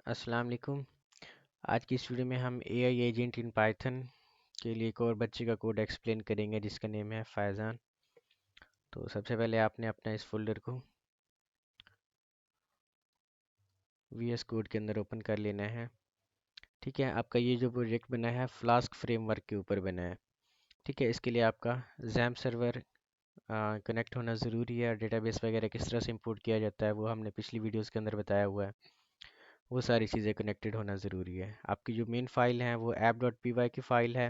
अस्सलाम वालेकुम। आज की इस वीडियो में हम एआई एजेंट इन पाइथन के लिए एक और बच्चे का कोड एक्सप्लेन करेंगे जिसका नेम है फैज़ान। तो सबसे पहले आपने अपना इस फोल्डर को वीएस कोड के अंदर ओपन कर लेना है। ठीक है, आपका ये जो प्रोजेक्ट बना है फ्लास्क फ्रेमवर्क के ऊपर बना है। ठीक है, इसके लिए आपका जैम सर्वर कनेक्ट होना ज़रूरी है। डेटाबेस वगैरह किस तरह से इंपोर्ट किया जाता है वो हमने पिछली वीडियोज़ के अंदर बताया हुआ है। वो सारी चीज़ें कनेक्टेड होना ज़रूरी है। आपकी जो मेन फाइल है वो app.py की फ़ाइल है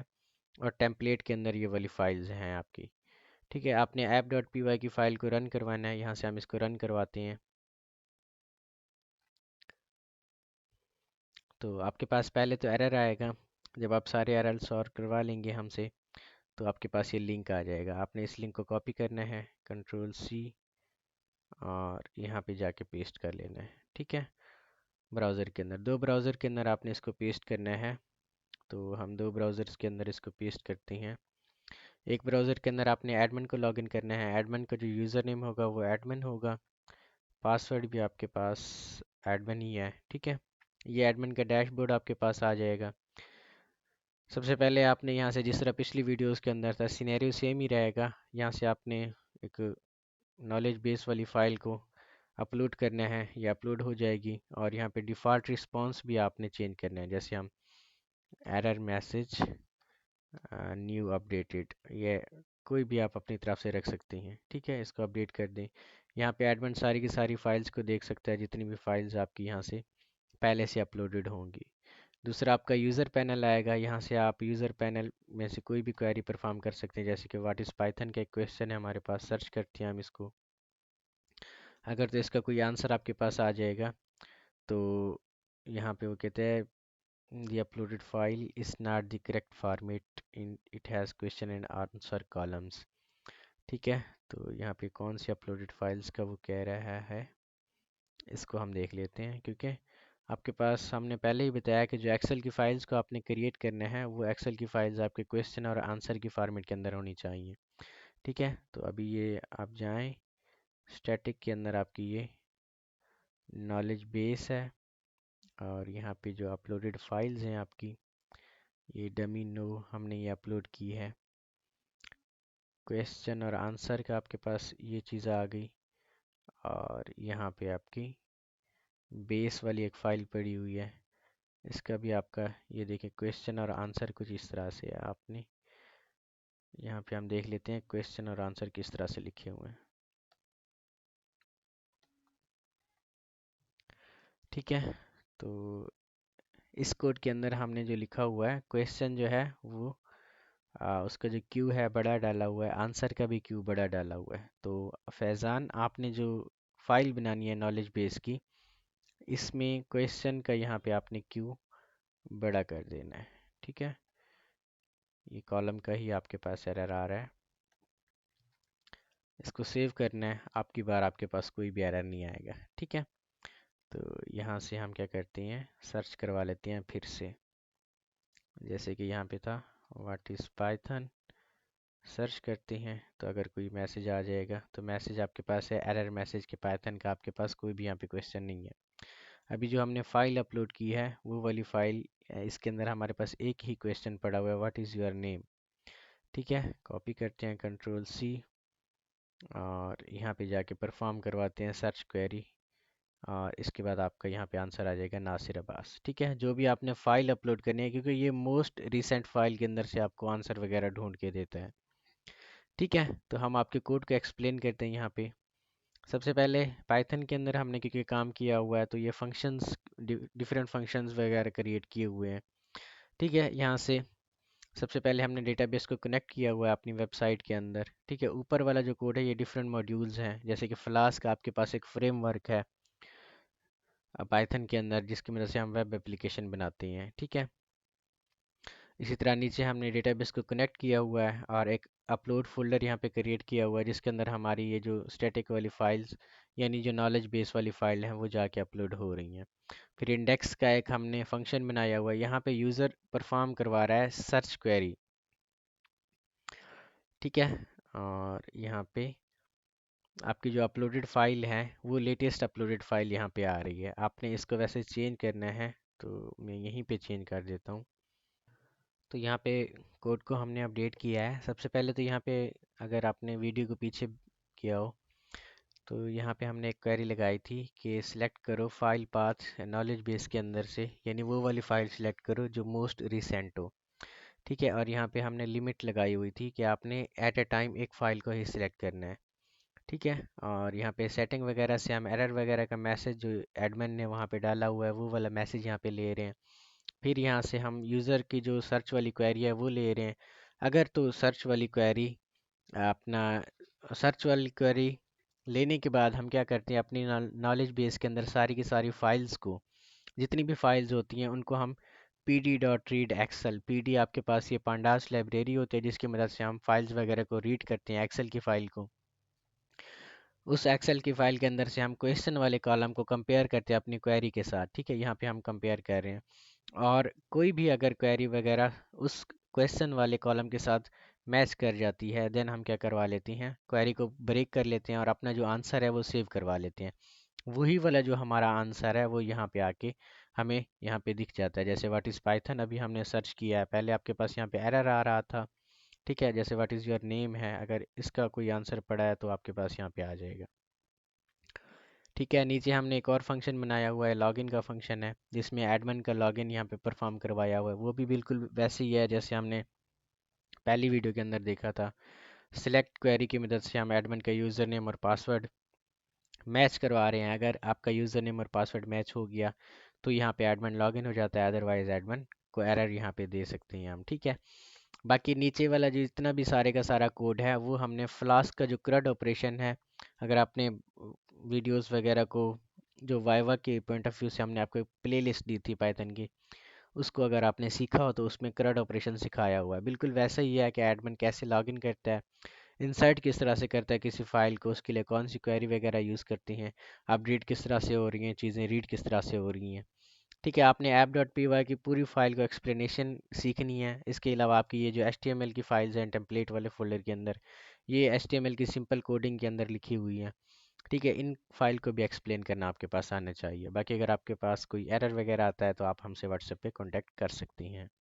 और टेम्पलेट के अंदर ये वाली फाइल्स हैं आपकी। ठीक है, आपने app.py की फ़ाइल को रन करवाना है। यहाँ से हम इसको रन करवाते हैं। तो आपके पास पहले तो एरर आएगा। जब आप सारे एरर सॉल्व करवा लेंगे हमसे तो आपके पास ये लिंक आ जाएगा। आपने इस लिंक को कॉपी करना है, Ctrl+C, और यहाँ पे जाके पेस्ट कर लेना है। ठीक है, ब्राउज़र के अंदर, दो ब्राउज़र के अंदर आपने इसको पेस्ट करना है। तो हम दो ब्राउज़र्स के अंदर इसको पेस्ट करते हैं। एक ब्राउज़र के अंदर आपने एडमिन को लॉगिन करना है। एडमिन का जो यूज़र नेम होगा वो एडमिन होगा। पासवर्ड भी आपके पास एडमिन ही है। ठीक है, ये एडमिन का डैशबोर्ड आपके पास आ जाएगा। सबसे पहले आपने यहाँ से जिस तरह पिछली वीडियोस के अंदर था सिनेरियो सेम ही रहेगा। यहाँ से आपने एक नॉलेज बेस वाली फ़ाइल को अपलोड करना है। ये अपलोड हो जाएगी और यहाँ पे डिफ़ॉल्ट रिस्पांस भी आपने चेंज करना है। जैसे हम एरर मैसेज न्यू अपडेटेड, ये कोई भी आप अपनी तरफ से रख सकते हैं। ठीक है, इसको अपडेट कर दें। यहाँ पे एडमिन सारी की सारी फाइल्स को देख सकता है, जितनी भी फाइल्स आपकी यहाँ से पहले से अपलोडेड होंगी। दूसरा आपका यूज़र पैनल आएगा। यहाँ से आप यूज़र पैनल में से कोई भी क्वेरी परफॉर्म कर सकते हैं। जैसे कि व्हाट इज़ पाइथन का एक क्वेश्चन है हमारे पास, सर्च करते हैं हम इसको। अगर तो इसका कोई आंसर आपके पास आ जाएगा तो यहाँ पे वो कहते हैं the uploaded file is not the correct format in it has question and answer columns। ठीक है, तो यहाँ पे कौन सी अपलोडेड फाइल्स का वो कह रहा है, इसको हम देख लेते हैं। क्योंकि आपके पास हमने पहले ही बताया कि जो एक्सेल की फ़ाइल्स को आपने क्रिएट करना है वो एक्सेल की फ़ाइल्स आपके क्वेश्चन और आंसर की फॉर्मेट के अंदर होनी चाहिए। ठीक है, तो अभी ये आप जाएं, स्टैटिक के अंदर आपकी ये नॉलेज बेस है और यहाँ पे जो अपलोडेड फाइल्स हैं आपकी, ये डमी नो हमने ये अपलोड की है। क्वेश्चन और आंसर का आपके पास ये चीज़ आ गई और यहाँ पे आपकी बेस वाली एक फ़ाइल पड़ी हुई है। इसका भी आपका ये देखिए क्वेश्चन और आंसर कुछ इस तरह से है। आपने यहाँ पे हम देख लेते हैं क्वेश्चन और आंसर किस तरह से लिखे हुए हैं। ठीक है, तो इस कोड के अंदर हमने जो लिखा हुआ है, क्वेश्चन जो है वो उसका जो क्यू है बड़ा डाला हुआ है, आंसर का भी क्यू बड़ा डाला हुआ है। तो फैज़ान, आपने जो फाइल बनानी है नॉलेज बेस की, इसमें क्वेश्चन का यहाँ पे आपने क्यू बड़ा कर देना है। ठीक है, ये कॉलम का ही आपके पास एरर आ रहा है। इसको सेव करना है, आपकी बार आपके पास कोई भी एरर नहीं आएगा। ठीक है, तो यहाँ से हम क्या करते हैं, सर्च करवा लेते हैं फिर से। जैसे कि यहाँ पे था व्हाट इज़ पाइथन, सर्च करते हैं तो अगर कोई मैसेज आ जाएगा तो मैसेज आपके पास है एरर मैसेज के पाइथन का, आपके पास कोई भी यहाँ पे क्वेश्चन नहीं है। अभी जो हमने फ़ाइल अपलोड की है वो वाली फ़ाइल, इसके अंदर हमारे पास एक ही क्वेश्चन पड़ा हुआ है, व्हाट इज़ योर नेम। ठीक है, कॉपी करते हैं, Ctrl+C, और यहाँ पे जाके परफॉर्म करवाते हैं सर्च क्वेरी और इसके बाद आपका यहाँ पे आंसर आ जाएगा नासिर अब्बास। ठीक है, जो भी आपने फ़ाइल अपलोड करनी है, क्योंकि ये मोस्ट रिसेंट फ़ाइल के अंदर से आपको आंसर वगैरह ढूंढ के देता है। ठीक है, तो हम आपके कोड को एक्सप्लेन करते हैं यहाँ पे। सबसे पहले पाइथन के अंदर हमने क्योंकि काम किया हुआ है तो ये फंक्शंस, डिफरेंट फंक्शंस वगैरह क्रिएट किए हुए हैं। ठीक है, यहाँ से सबसे पहले हमने डेटाबेस को कनेक्ट किया हुआ है अपनी वेबसाइट के अंदर। ठीक है, ऊपर वाला जो कोड है ये डिफरेंट मॉड्यूल्स हैं, जैसे कि फ्लास्क आपके पास एक फ्रेमवर्क है पाइथन के अंदर जिसकी मदद से हम वेब एप्लीकेशन बनाते हैं। ठीक है, इसी तरह नीचे हमने डेटाबेस को कनेक्ट किया हुआ है और एक अपलोड फोल्डर यहाँ पे क्रिएट किया हुआ है जिसके अंदर हमारी ये जो स्टैटिक वाली फाइल्स यानी जो नॉलेज बेस वाली फाइल है वो जाके अपलोड हो रही हैं। फिर इंडेक्स का एक हमने फंक्शन बनाया हुआ है, यहाँ पे यूज़र परफॉर्म करवा रहा है सर्च क्वेरी। ठीक है, और यहाँ पे आपकी जो अपलोडेड फाइल है वो लेटेस्ट अपलोडेड फाइल यहाँ पे आ रही है। आपने इसको वैसे चेंज करना है, तो मैं यहीं पे चेंज कर देता हूँ। तो यहाँ पे कोड को हमने अपडेट किया है। सबसे पहले तो यहाँ पे अगर आपने वीडियो को पीछे किया हो तो यहाँ पे हमने एक क्वेरी लगाई थी कि सिलेक्ट करो फाइल पाथ नॉलेज बेस के अंदर से, यानी वो वाली फाइल सिलेक्ट करो जो मोस्ट रिसेंट हो। ठीक है, और यहाँ पे हमने लिमिट लगाई हुई थी कि आपने एट ए टाइम एक फ़ाइल को ही सिलेक्ट करना है। ठीक है, और यहाँ पे सेटिंग वगैरह से हम एरर वगैरह का मैसेज जो एडमिन ने वहाँ पे डाला हुआ है वो वाला मैसेज यहाँ पे ले रहे हैं। फिर यहाँ से हम यूज़र की जो सर्च वाली क्वेरी है वो ले रहे हैं। अगर तो सर्च वाली क्वेरी अपना सर्च वाली क्वेरी लेने के बाद हम क्या करते हैं, अपनी नॉलेज बेस के अंदर सारी की सारी फाइल्स को, जितनी भी फाइल्स होती हैं उनको हम pd dot read excel, pd आपके पास ये पांडास लाइब्रेरी होती है जिसकी मदद से हम फाइल्स वगैरह को रीड करते हैं, एक्सेल की फाइल को। उस एक्सेल की फाइल के अंदर से हम क्वेश्चन वाले कॉलम को कंपेयर करते हैं अपनी क्वेरी के साथ। ठीक है, यहाँ पे हम कंपेयर कर रहे हैं। और कोई भी अगर क्वेरी वगैरह उस क्वेश्चन वाले कॉलम के साथ मैच कर जाती है, देन हम क्या करवा लेते हैं, क्वेरी को ब्रेक कर लेते हैं और अपना जो आंसर है वो सेव करवा लेते हैं। वही वाला जो हमारा आंसर है वो यहाँ पे आके हमें यहाँ पे दिख जाता है। जैसे व्हाट इज़ पाइथन अभी हमने सर्च किया है, पहले आपके पास यहाँ पे एरर आ रहा था। ठीक है, जैसे व्हाट इज़ योर नेम है, अगर इसका कोई आंसर पड़ा है तो आपके पास यहाँ पे आ जाएगा। ठीक है, नीचे हमने एक और फंक्शन बनाया हुआ है, लॉगिन का फंक्शन है, जिसमें एडमिन का लॉगिन यहाँ पे परफॉर्म करवाया हुआ है। वो भी बिल्कुल वैसे ही है जैसे हमने पहली वीडियो के अंदर देखा था। सिलेक्ट क्वेरी की मदद से हम एडमिन का यूज़र नेम और पासवर्ड मैच करवा रहे हैं। अगर आपका यूज़र नेम और पासवर्ड मैच हो गया तो यहाँ पे एडमिन लॉगिन हो जाता है, अदरवाइज एडमिन को एरर यहाँ पे दे सकते हैं हम। ठीक है, बाकी नीचे वाला जो जितना भी सारे का सारा कोड है वो हमने फ्लास्क का जो क्रड ऑपरेशन है, अगर आपने वीडियोस वगैरह को जो वाइवा के पॉइंट ऑफ व्यू से हमने आपको प्ले लिस्ट दी थी पाइथन की, उसको अगर आपने सीखा हो तो उसमें क्रड ऑपरेशन सिखाया हुआ है। बिल्कुल वैसा ही है कि एडमिन कैसे लॉगिन करता है, इंसर्ट किस तरह से करता है किसी फाइल को, उसके लिए कौन सी क्वेरी वगैरह यूज़ करती हैं, अपडेट किस तरह से हो रही हैं, चीज़ें रीड किस तरह से हो रही हैं। ठीक है, आपने ऐप डॉट पी वाई की पूरी फाइल को एक्सप्लेनेशन सीखनी है। इसके अलावा आपकी ये जो एच टी एम एल की फाइल्स हैं टेम्पलेट वाले फोल्डर के अंदर, ये एच टी एम एल की सिंपल कोडिंग के अंदर लिखी हुई है। ठीक है, इन फाइल को भी एक्सप्लेन करना आपके पास आना चाहिए। बाकी अगर आपके पास कोई एरर वगैरह आता है तो आप हमसे व्हाट्सएप पे कांटेक्ट कर सकती हैं।